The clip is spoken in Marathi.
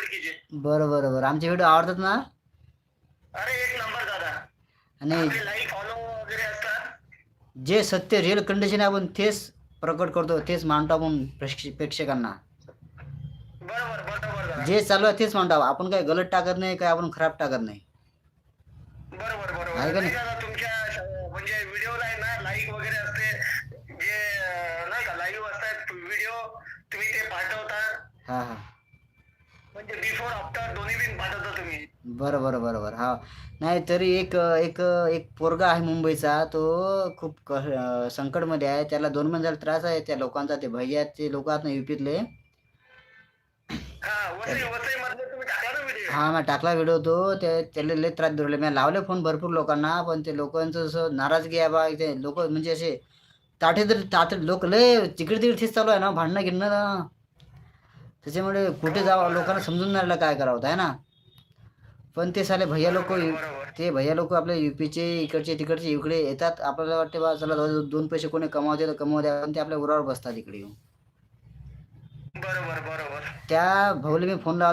ओळखीचे. बरं बरं बरं, आमचे व्हिडिओ आवडतात ना? अरे एक नंबर दादा. आणि आपले लाईक फॉलो वगैरे असतात. जे सत्य रिअल कंडिशन आहे आपण तेच प्रकट करतो, तेच मांडतो आपण प्रेक्षकांना. बरोबर बरोबर दादा. जे चालू आहे तेच मांडावं आपण, काही गलत टाकत नाही, काय आपण खराब टाकत नाही, बरोबर आहे बरोबर का नाही नाही? दादा, तुमच्या म्हणजे व्हिडिओला आहे ना लाईक वगैरे असते, जे नाही का लाईव्ह असतात व्हिडिओ, तुम्ही ते पाठवता, हा हा, म्हणजे बिफोर आफ्टर दोन्ही बिन पाठवता तुम्ही. बरं बरं बरं बरं, हा. नाही तरी एक एक एक पोरगा आहे मुंबईचा, तो खूप संकटमध्ये आहे, त्याला 2 महिन्याला त्रास आहे त्या लोकांचा, ते भैयाचे लोक आहेत ना युपीतले. हा त्या वसई वसई मधले तुम्ही टाकला ना व्हिडिओ. हा, मी टाकला व्हिडिओ तो, त्याला लय त्रास दिले, मी लावले फोन भरपूर लोकांना, पण ते लोकांचं असं नाराजगी आहे बा, ते लोक म्हणजे असे ताटे लोक लय तिकडे तिकडे तेच चालू आहे ना, भांडणं गिरणं, त्याच्यामुळे कुठे हो जावं हो लोकांना दादा. समजून नाही राहिलं काय करावं, आहे ना. पण ते साले भैया लोक, बरोबर बरोबर. ते भैया लोक आपल्या युपीचे इकडचे तिकडचे इकडे येतात, आपल्याला वाटते बा चला 2 पैसे कोणी कमावते तर कमावते, पण ते आपल्या उरावर बसतात इकडे येऊन. बरोबर बरोबर. त्या भाऊला मी फोन लावला.